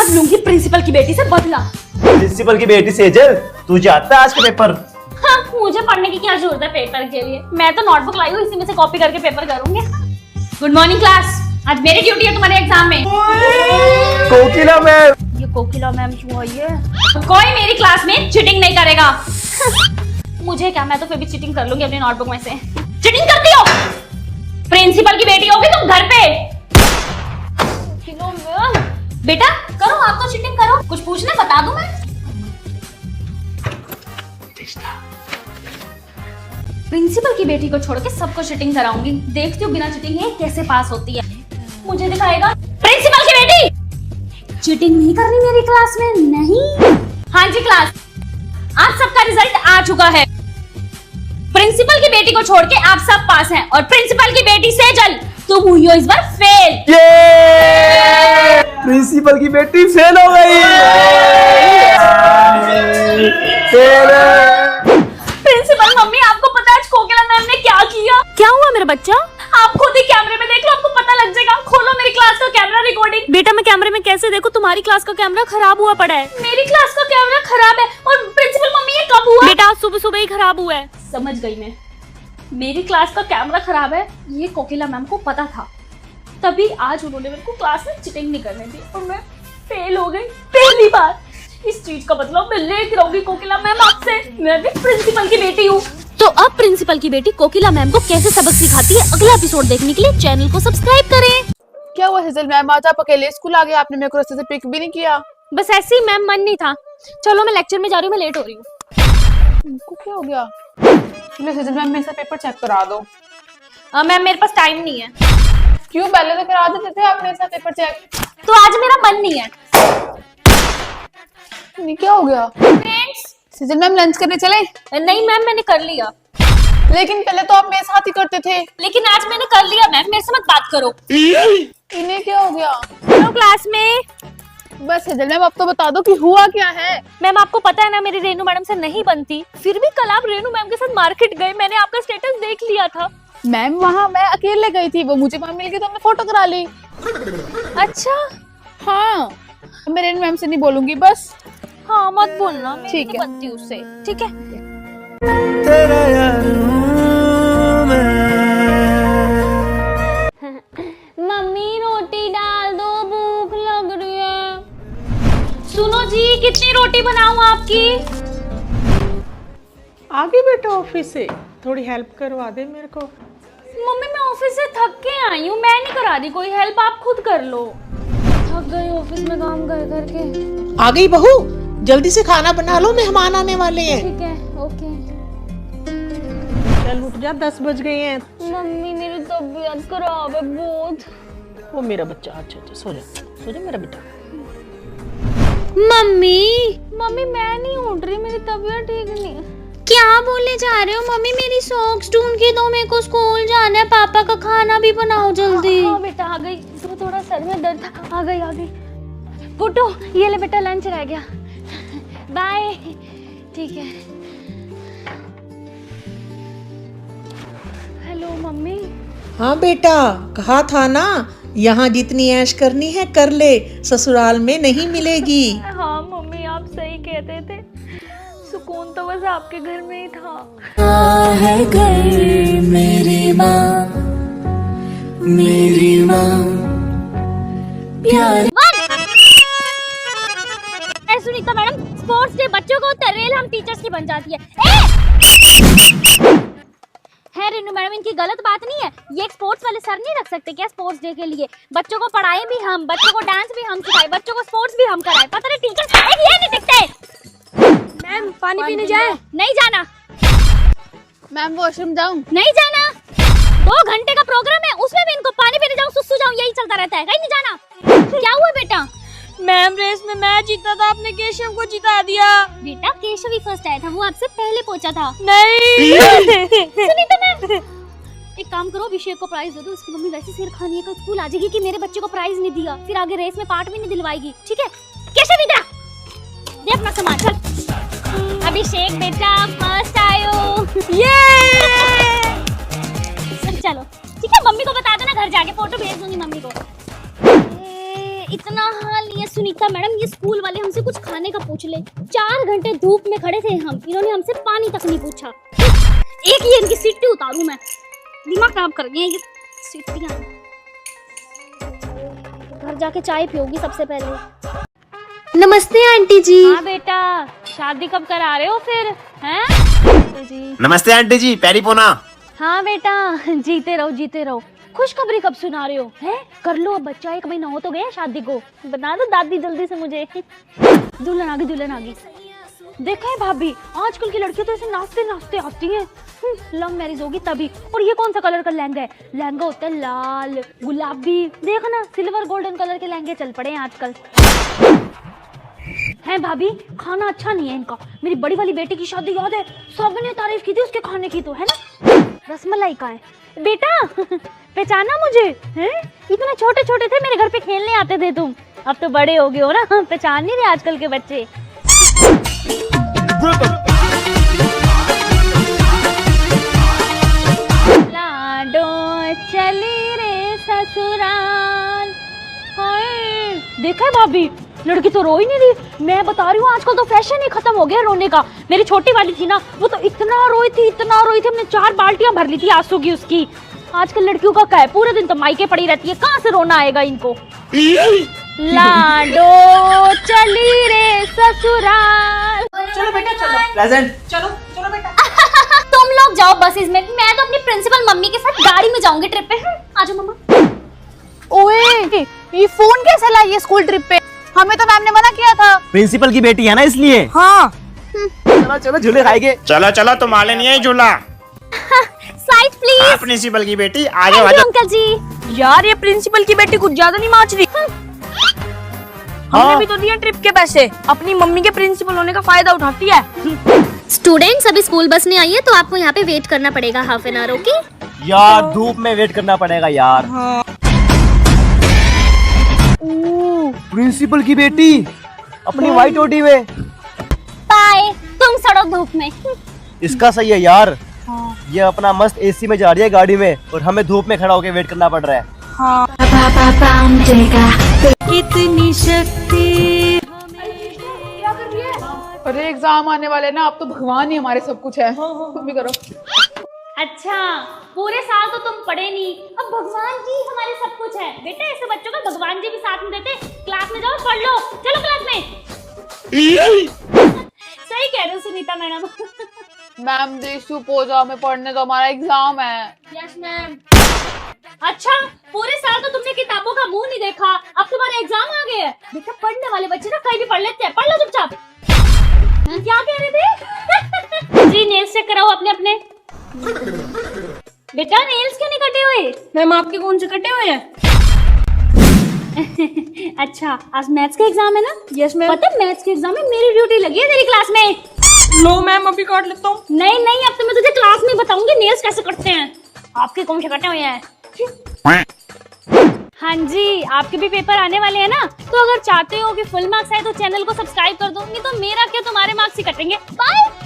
आज लूंगी प्रिंसिपल की बेटी से बदला। प्रिंसिपल की बेटी सेजल, तू जाता है आज के पेपर? हाँ, मुझे पढ़ने की क्या जरूरत है पेपर के लिए, मैं तो नोटबुक लाई हूँ, इसी में से कॉपी करके पेपर करूंगी। गुड मॉर्निंग क्लास, आज मेरी ड्यूटी है तुम्हारे एग्जाम में। कोकिला मैम। ये कोकिला मैम क्यों आई है? कोई मेरी क्लास में चीटिंग नहीं करेगा। मुझे क्या, मैं तो फिर भी चीटिंग कर लूंगी अपनी नोटबुक में से। चीटिंग करती हो? प्रिंसिपल की बेटी होगी तुम घर पे। बेटा करो, आप तो चीटिंग करो, कुछ पूछना बता दूं मैं। प्रिंसिपल की बेटी को छोड़ के सबको चीटिंग कराऊंगी, देखती हूँ बिना चीटिंग के कैसे पास होती है। मुझे दिखाएगा। प्रिंसिपल की बेटी, चीटिंग नहीं करनी मेरी क्लास में, नहीं। हाँ जी क्लास, आज सबका रिजल्ट आ चुका है। प्रिंसिपल की बेटी को छोड़ के आप सब पास हैं और प्रिंसिपल की बेटी सेजल, तुम हुई हो इस बार फेल। ये प्रिंसिपल की बेटी फेल हो गई। प्रिंसिपल मम्मी, आपको पता है आज कोकिला मैम ने क्या किया? क्या हुआ मेरा बच्चा? आप खुद ही कैमरे में देख लो, आपको पता लग जाएगा। खोलो मेरी क्लास का कैमरा रिकॉर्डिंग। बेटा मैं कैमरे में कैसे देखूं, तुम्हारी क्लास का कैमरा खराब हुआ पड़ा है। मेरी क्लास का कैमरा खराब है और प्रिंसिपल मम्मी ये कब हुआ? बेटा सुबह सुबह ही खराब हुआ है। समझ गई मैं, मेरी क्लास का कैमरा खराब है, ये कोकिला मैम को पता था, तभी आज उन्होंने मेरे को क्लास में चीटिंग नहीं करने दी और मैं फेल हो गई पहली बार। इस चीज का मतलब मैं लेके रहूंगी कोकिला मैम आपसे, मैं भी प्रिंसिपल की बेटी हूँ। तो अब प्रिंसिपल की बेटी कोकिला मैम को कैसे सबक सिखाती है, अगला एपिसोड देखने के लिए चैनल को सब्सक्राइब करें। क्या हुआ हेजल मैम, आज आप अकेले स्कूल आ गए, आपने मेरे को रास्ते से पिक भी नहीं किया। बस ऐसे ही मैम, मन नहीं था। चलो मैं लेक्चर में जा रही हूँ, मैं लेट हो रही हूँ। इनको क्या हो गया? चलो हेजल मैम मेरे से पेपर चेक करा दो। मैम मेरे पास टाइम नहीं है। क्यों, पहले तो करा देते थे आप मेरे साथ पेपर चेक। तो आज मेरा मन नहीं है। नहीं क्या हो गया? हेजल मैम लंच करने चले? नहीं मैम, मैंने कर लिया। लेकिन पहले तो आप मेरे साथ ही करते थे। लेकिन आज मैंने कर लिया मैम, मेरे से मत बात करो। इन्हें क्या हो गया? चलो क्लास में। बस हेजल मैम अब तो बता दो कि हुआ क्या है। मैम आपको पता है ना मेरी रेनू मैडम से नहीं बनती, फिर भी कल आप रेनू मैम के साथ मार्केट गए, मैंने आपका स्टेटस देख लिया था। मैम वहाँ मैं अकेले गई थी, वो मुझे वहाँ मिल गई तो हमने फोटो करा ली। अच्छा हाँ, मैं रेनू मैम से नहीं बोलूंगी बस। हाँ मत बोलना, ठीक है। बनती उससे, ठीक है। तेरा यार हूँ मैं। मम्मी रोटी डाल दो, भूख लग रही है। सुनो जी, कितनी रोटी बनाऊं आपकी? आ गई बेटा ऑफिस से, थोड़ी हेल्प करवा दे मेरे को। मम्मी मैं ऑफिस से थक के आई हूँ, मैं नहीं करा रही कोई हेल्प, आप खुद कर लो। थक गई ऑफिस में काम कर करके। आ गई बहू, जल्दी से खाना बना लो, मेहमान आने वाले हैं। ठीक है, ओके। चल उठ जा, 10 बज गए हैं। मम्मी मेरी तबीयत खराब है बहुत। वो मेरा बच्चा, अच्छा सो जा मेरा बेटा। मम्मी मैं नहीं उठ रही, मेरी तबीयत ठीक नहीं है। क्या बोलने जा रहे हो मम्मी? मेरी सॉक्स ढूंढ के दो, मेरे को स्कूल जाना है, पापा का खाना भी बनाओ जल्दी। हाँ बेटा आ गई, तो थोड़ा सर में दर्द था, आ गई। गुड्डू ये ले बेटा, लंच रह गया, बाय। ठीक है। Hello mummy. हाँ बेटा, कहा था ना, यहाँ जितनी ऐश करनी है कर ले, ससुराल में नहीं मिलेगी। हाँ मम्मी आप सही कहते थे, सुकून तो बस आपके घर में ही था। है घर मेरी माँ प्यार। सुनीता मैडम, स्पोर्ट्स डे बच्चों को तरेल हम टीचर्स की बन जाती है। है रेनू मैडम, इनकी गलत बात नहीं है, ये एक स्पोर्ट्स वाले सर नहीं रख सकते क्या स्पोर्ट्स डे के लिए? बच्चों को पढ़ाए भी हम, बच्चों को डांस भी हम सिखाए, बच्चों को स्पोर्ट्स भी हम कराए, पता नहीं टीचर्स ये नहीं दिखते। मैम पानी पीने जाए? नहीं जाना। मैम वॉशरूम जाऊं? नहीं जाना। 2 घंटे का प्रोग्राम है, उसमें भी इनको पानी पीने जाऊं, सुसु जाऊं, यही चलता रहता है, कहीं नहीं जाना। क्या हुआ बेटा? मैम रेस में मैं जीता था, आपने केशव को जिता दिया। बेटा केशव ही फर्स्ट आया था, वो आपसे पहले पहुंचा था। नहीं सुनीता मैम, एक काम करो, अभिषेक को प्राइज दे दो, उसकी मम्मी वैसे सिर खानी है, कल स्कूल आ जाएगी कि मेरे बच्चे को प्राइज नहीं दिया, फिर आगे रेस में पार्ट भी नहीं दिलवाएगी, ठीक है? केशव इधर दे अपना सामान, चल। अभिषेक बेटा फर्स्ट आयो, ये चलो ठीक है, मम्मी को बता देना, घर जाके फोटो भेज दूंगी मम्मी को। इतना हाल नहीं है सुनीता मैडम, ये स्कूल वाले हमसे कुछ खाने का पूछ ले। 4 घंटे धूप में खड़े थे हम, इन्होंने हमसे पानी तक नहीं पूछा। एक ही इनकी सीटी उतारूं मैं, दिमाग खराब कर गए ये सीटियां। घर जाके चाय पियोगी सबसे पहले। नमस्ते आंटी जी। हाँ बेटा, शादी कब करा रहे हो फिर हैं? जी नमस्ते आंटी जी, पैरी पोना। हाँ बेटा, जीते रहो जीते रहो। खुशखबरी कब सुना रहे हो हैं? कर लो अब बच्चा, 1 महीना हो तो गया शादी को। बता दो दादी जल्दी से मुझे। दुल्हन आ गई दुल्हन आ गई। देखा है भाभी, आजकल की लड़कियां तो ऐसे नाचते नाचते आती हैं। लव मैरिज होगी तभी। और ये कौन सा कलर का लहंगा है? लहंगा होता है लाल गुलाबी, देखो ना सिल्वर गोल्डन कलर के लहंगे चल पड़े हैं आजकल। है भाभी, खाना अच्छा नहीं है इनका। मेरी बड़ी वाली बेटी की शादी याद है, सबने तारीफ की थी उसके खाने की, तो है ना। रसमलाई का है बेटा। पहचाना मुझे हैं? इतने छोटे छोटे थे, मेरे घर पे खेलने आते थे तुम। अब तो बड़े हो गए हो ना, पहचान नहीं रहे आजकल के बच्चे। लाडो चली रे ससुराल। देखा है भाभी, लड़की तो रो ही नहीं रही। मैं बता रही हूँ आजकल तो फैशन ही खत्म हो गया रोने का। मेरी छोटी वाली थी ना, वो तो इतना रोई थी हमने 4 बाल्टियां भर ली थी आंसू की उसकी। आजकल लड़कियों का क्या है, पूरे दिन तो मायके पड़ी रहती है, कहाँ से रोना आएगा इनको। लाडो चली रे ससुराल। चलो बेटा चलो, प्रेजेंट। चलो चलो बेटा। तुम लोग जाओ बसेस में, मैं तो अपनी प्रिंसिपल मम्मी के साथ गाड़ी में जाऊंगी ट्रिप पे। आ जाओ मम्मा। ओए, ये फोन कैसे लाई है स्कूल ट्रिप पे? हमें तो मैम ने मना किया था। प्रिंसिपल की बेटी है ना इसलिए। हाँ। चलो चलो झूले खाएंगे। चलो चलो, तुम्हारे नहीं है झूला। Side please. प्रिंसिपल की बेटी आ जाओ। अंकल जी। यार ये प्रिंसिपल की बेटी कुछ ज्यादा नहीं माच रही। हमने भी तो दिया ट्रिप के पैसे, अपनी मम्मी के प्रिंसिपल होने का फायदा उठाती है। स्टूडेंट्स, अभी स्कूल बस नहीं आई है तो आपको यहाँ पे वेट करना पड़ेगा हाफ एन आवर। ओके यार धूप में वेट करना पड़ेगा यार। हाँ। प्रिंसिपल की बेटी अपनी व्हाइट ओटी में। बाय, तुम सड़ो धूप में। इसका सही है यार। ये अपना मस्त एसी में जा रही है गाड़ी में, और हमें धूप में खड़ा होकर वेट करना पड़ रहा है। कितनी शक्ति। अरे एग्जाम आने वाले ना, अब तो भगवान ही हमारे सब कुछ है। तुम भी करो। अच्छा, पूरे साल तो तुम पढ़े नहीं, अब भगवान जी हमारे सब कुछ है। बेटा ऐसे बच्चों का भगवान जी भी साथ में देते। क्लास में जाओ पढ़ लो, चलो क्लास में। सही कह रहे हो सुनीता मैडम। मैम प्लीज चुप हो जाओ, हमें पढ़ने दो, हमारा एग्जाम है। Yes ma'am. अच्छा, पूरे साल तो तुमने किताबों का मुंह नहीं देखा, अब तुम्हारा एग्जाम आ गया है। बेटा पढ़ने वाले बच्चे ना कहीं भी पढ़ लेते हैं, पढ़ लो चुपचाप। क्या कह रहे थे? जी नेल्स चेक कराओ अपने अपने। बेटा नेल्स क्यों नहीं कटे हुए? मैम आपके कौन से कटे हुए हैं? अच्छा, आज मैथ्स का एग्जाम है ना? Yes ma'am. पता है मैथ्स के एग्जाम में मेरी ड्यूटी लगी है तेरी क्लास में। लो मैम अभी काट लेता हूँ। नहीं नहीं, अब तो मैं तुझे क्लास में बताऊंगी नेल्स कैसे कटते हैं। आपके कौन से कटे हुए हैं? हाँ जी, आपके भी पेपर आने वाले हैं ना, तो अगर चाहते हो कि फुल मार्क्स आए तो चैनल को सब्सक्राइब कर दो, नहीं तो मेरा क्या तुम्हारे मार्क्स ही कटेंगे। बाय।